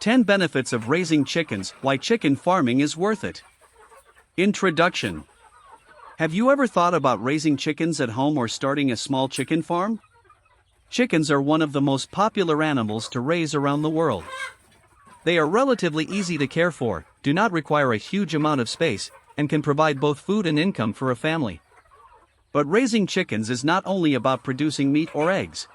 10 Benefits of Raising Chickens, Why Chicken Farming is Worth It. Introduction. Have you ever thought about raising chickens at home or starting a small chicken farm? Chickens are one of the most popular animals to raise around the world. They are relatively easy to care for, do not require a huge amount of space, and can provide both food and income for a family. But raising chickens is not only about producing meat or eggs.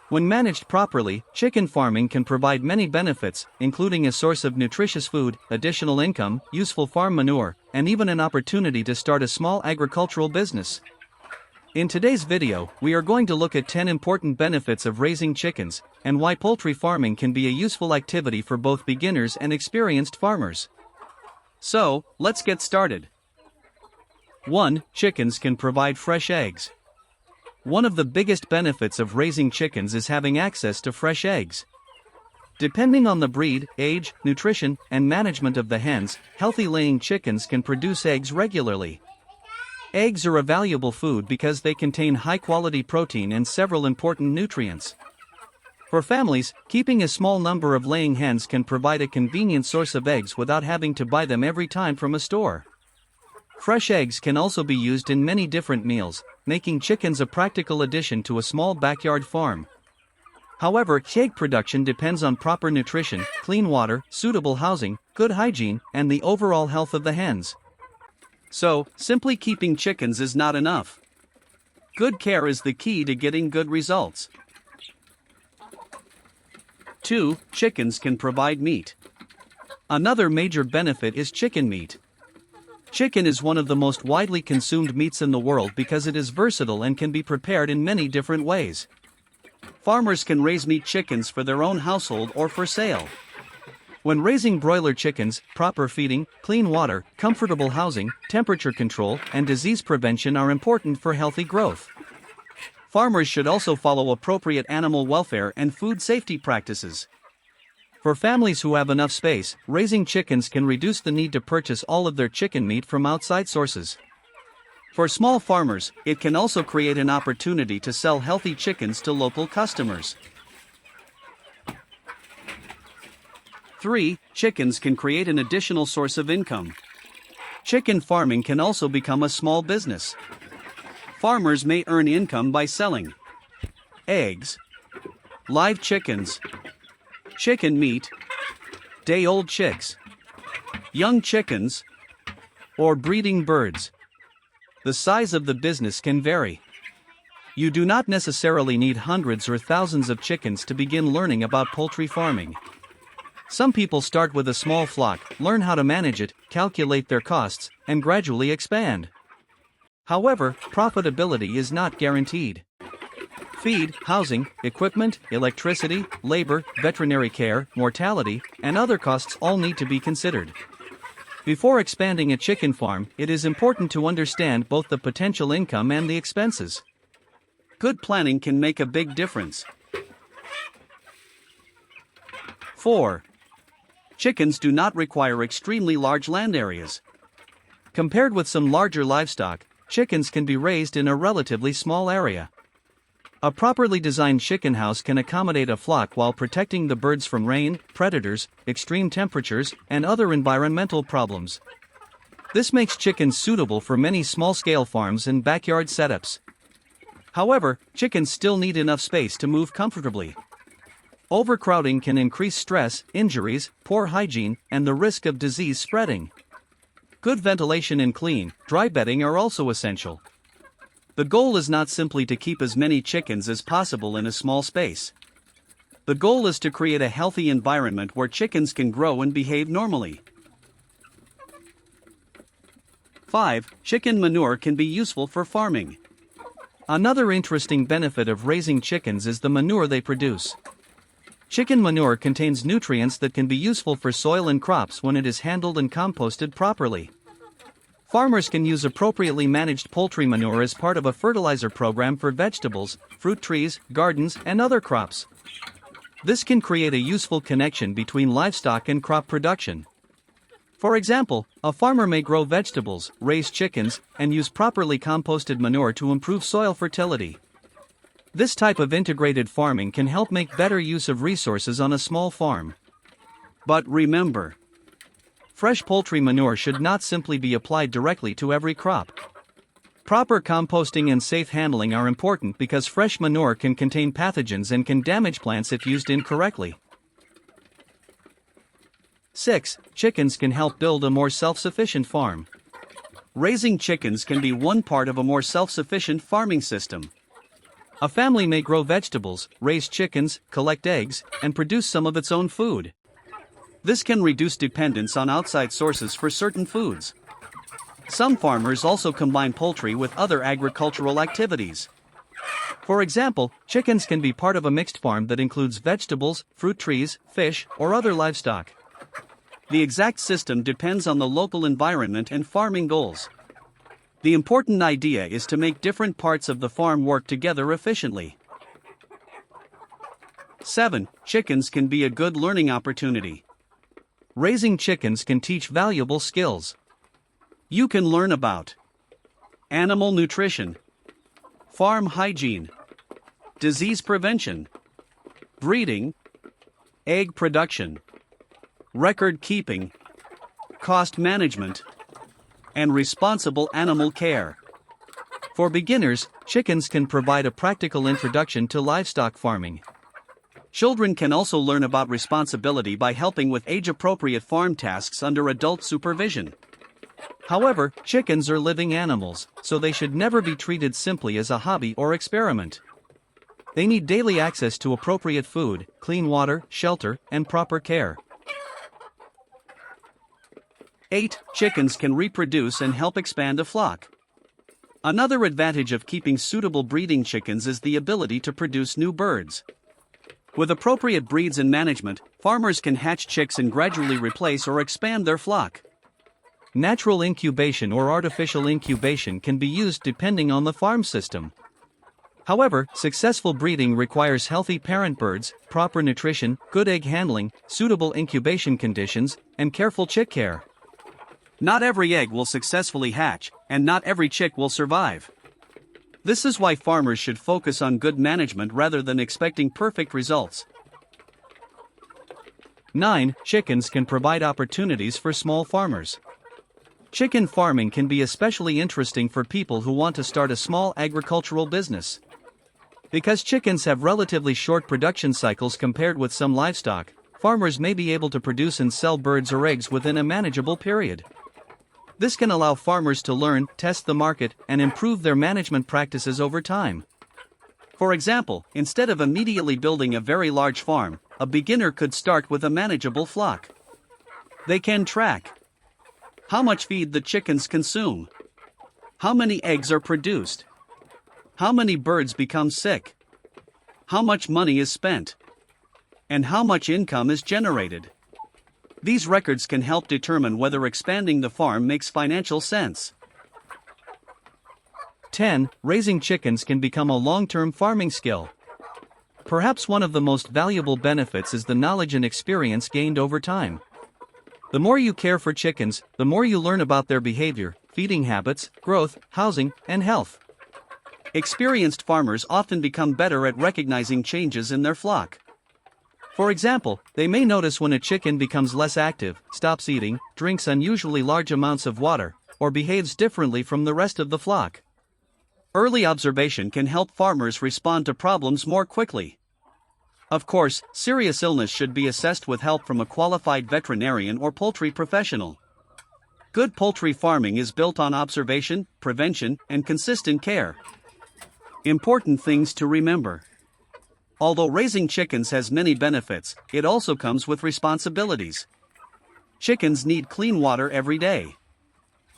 When managed properly, chicken farming can provide many benefits, including a source of nutritious food, additional income, useful farm manure, and even an opportunity to start a small agricultural business. In today's video, we are going to look at 10 important benefits of raising chickens, and why poultry farming can be a useful activity for both beginners and experienced farmers. So, let's get started. 1. Chickens can provide fresh eggs. One of the biggest benefits of raising chickens is having access to fresh eggs. Depending on the breed, age, nutrition, and management of the hens, healthy laying chickens can produce eggs regularly. Eggs are a valuable food because they contain high-quality protein and several important nutrients. For families, keeping a small number of laying hens can provide a convenient source of eggs without having to buy them every time from a store. Fresh eggs can also be used in many different meals, making chickens a practical addition to a small backyard farm. However, egg production depends on proper nutrition, clean water, suitable housing, good hygiene, and the overall health of the hens. So, simply keeping chickens is not enough. Good care is the key to getting good results. 2. Chickens can provide meat. Another major benefit is chicken meat. Chicken is one of the most widely consumed meats in the world because it is versatile and can be prepared in many different ways. Farmers can raise meat chickens for their own household or for sale. When raising broiler chickens, proper feeding, clean water, comfortable housing, temperature control, and disease prevention are important for healthy growth. Farmers should also follow appropriate animal welfare and food safety practices. For families who have enough space, raising chickens can reduce the need to purchase all of their chicken meat from outside sources. For small farmers, it can also create an opportunity to sell healthy chickens to local customers. 3. Chickens can create an additional source of income. Chicken farming can also become a small business. Farmers may earn income by selling eggs, live chickens, chicken meat, day-old chicks, young chickens, or breeding birds. The size of the business can vary. You do not necessarily need hundreds or thousands of chickens to begin learning about poultry farming. Some people start with a small flock, learn how to manage it, calculate their costs, and gradually expand. However, profitability is not guaranteed. Feed, housing, equipment, electricity, labor, veterinary care, mortality, and other costs all need to be considered. Before expanding a chicken farm, it is important to understand both the potential income and the expenses. Good planning can make a big difference. 4. Chickens do not require extremely large land areas. Compared with some larger livestock, chickens can be raised in a relatively small area. A properly designed chicken house can accommodate a flock while protecting the birds from rain, predators, extreme temperatures, and other environmental problems. This makes chickens suitable for many small-scale farms and backyard setups. However, chickens still need enough space to move comfortably. Overcrowding can increase stress, injuries, poor hygiene, and the risk of disease spreading. Good ventilation and clean, dry bedding are also essential. The goal is not simply to keep as many chickens as possible in a small space. The goal is to create a healthy environment where chickens can grow and behave normally. 5. Chicken manure can be useful for farming. Another interesting benefit of raising chickens is the manure they produce. Chicken manure contains nutrients that can be useful for soil and crops when it is handled and composted properly. Farmers can use appropriately managed poultry manure as part of a fertilizer program for vegetables, fruit trees, gardens, and other crops. This can create a useful connection between livestock and crop production. For example, a farmer may grow vegetables, raise chickens, and use properly composted manure to improve soil fertility. This type of integrated farming can help make better use of resources on a small farm. But remember, fresh poultry manure should not simply be applied directly to every crop. Proper composting and safe handling are important because fresh manure can contain pathogens and can damage plants if used incorrectly. 6. Chickens can help build a more self-sufficient farm. Raising chickens can be one part of a more self-sufficient farming system. A family may grow vegetables, raise chickens, collect eggs, and produce some of its own food. This can reduce dependence on outside sources for certain foods. Some farmers also combine poultry with other agricultural activities. For example, chickens can be part of a mixed farm that includes vegetables, fruit trees, fish, or other livestock. The exact system depends on the local environment and farming goals. The important idea is to make different parts of the farm work together efficiently. 7. Chickens can be a good learning opportunity. Raising chickens can teach valuable skills. You can learn about animal nutrition, farm hygiene, disease prevention, breeding, egg production, record keeping, cost management, and responsible animal care. For beginners, chickens can provide a practical introduction to livestock farming. Children can also learn about responsibility by helping with age-appropriate farm tasks under adult supervision. However, chickens are living animals, so they should never be treated simply as a hobby or experiment. They need daily access to appropriate food, clean water, shelter, and proper care. 8. Chickens can reproduce and help expand a flock. Another advantage of keeping suitable breeding chickens is the ability to produce new birds. With appropriate breeds and management, farmers can hatch chicks and gradually replace or expand their flock. Natural incubation or artificial incubation can be used depending on the farm system. However, successful breeding requires healthy parent birds, proper nutrition, good egg handling, suitable incubation conditions, and careful chick care. Not every egg will successfully hatch, and not every chick will survive. This is why farmers should focus on good management rather than expecting perfect results. 9. Chickens can provide opportunities for small farmers. Chicken farming can be especially interesting for people who want to start a small agricultural business. Because chickens have relatively short production cycles compared with some livestock, farmers may be able to produce and sell birds or eggs within a manageable period. This can allow farmers to learn, test the market, and improve their management practices over time. For example, instead of immediately building a very large farm, a beginner could start with a manageable flock. They can track how much feed the chickens consume, how many eggs are produced, how many birds become sick, how much money is spent, and how much income is generated. These records can help determine whether expanding the farm makes financial sense. 10. Raising chickens can become a long-term farming skill. Perhaps one of the most valuable benefits is the knowledge and experience gained over time. The more you care for chickens, the more you learn about their behavior, feeding habits, growth, housing, and health. Experienced farmers often become better at recognizing changes in their flock. For example, they may notice when a chicken becomes less active, stops eating, drinks unusually large amounts of water, or behaves differently from the rest of the flock. Early observation can help farmers respond to problems more quickly. Of course, serious illness should be assessed with help from a qualified veterinarian or poultry professional. Good poultry farming is built on observation, prevention, and consistent care. Important things to remember. Although raising chickens has many benefits, it also comes with responsibilities. Chickens need clean water every day.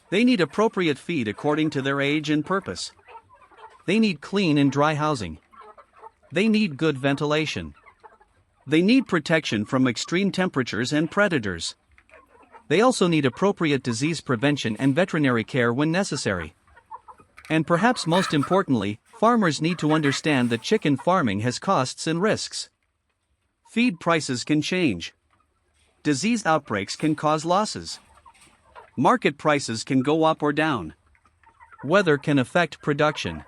They need appropriate feed according to their age and purpose. They need clean and dry housing. They need good ventilation. They need protection from extreme temperatures and predators. They also need appropriate disease prevention and veterinary care when necessary. And perhaps most importantly, farmers need to understand that chicken farming has costs and risks. Feed prices can change. Disease outbreaks can cause losses. Market prices can go up or down. Weather can affect production.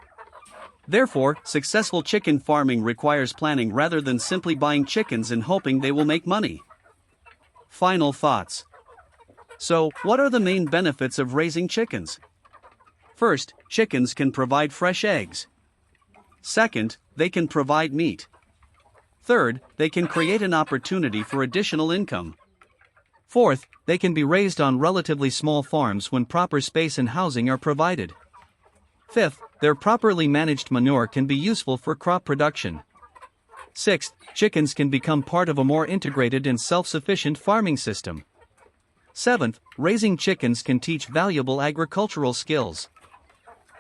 Therefore, successful chicken farming requires planning rather than simply buying chickens and hoping they will make money. Final thoughts. So, what are the main benefits of raising chickens? First, chickens can provide fresh eggs. Second, they can provide meat. Third, they can create an opportunity for additional income. Fourth, they can be raised on relatively small farms when proper space and housing are provided. Fifth, their properly managed manure can be useful for crop production. Sixth, chickens can become part of a more integrated and self-sufficient farming system. Seventh, raising chickens can teach valuable agricultural skills.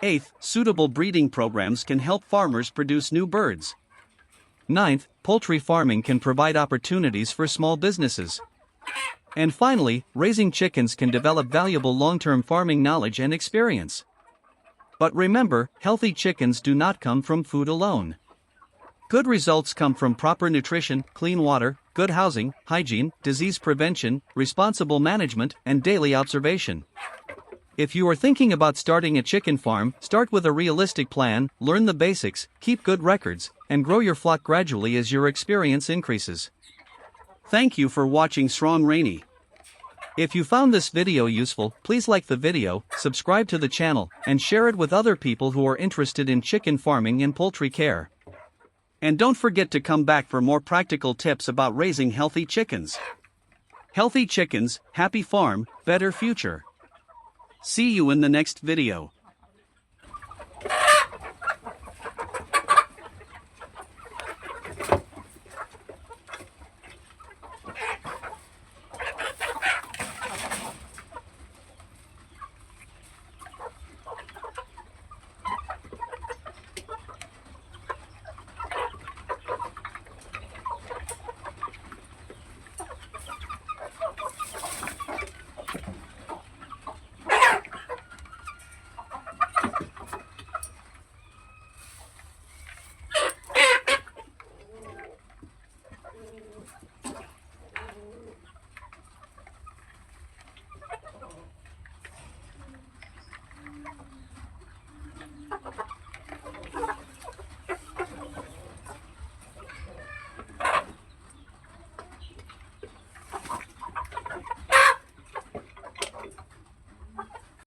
Eighth, suitable breeding programs can help farmers produce new birds. Ninth, poultry farming can provide opportunities for small businesses. And finally, raising chickens can develop valuable long-term farming knowledge and experience. But remember, healthy chickens do not come from food alone. Good results come from proper nutrition, clean water, good housing, hygiene, disease prevention, responsible management, and daily observation. If you are thinking about starting a chicken farm, start with a realistic plan, learn the basics, keep good records, and grow your flock gradually as your experience increases. Thank you for watching Strong Rainy. If you found this video useful, please like the video, subscribe to the channel, and share it with other people who are interested in chicken farming and poultry care. And don't forget to come back for more practical tips about raising healthy chickens. Healthy chickens, happy farm, better future. See you in the next video.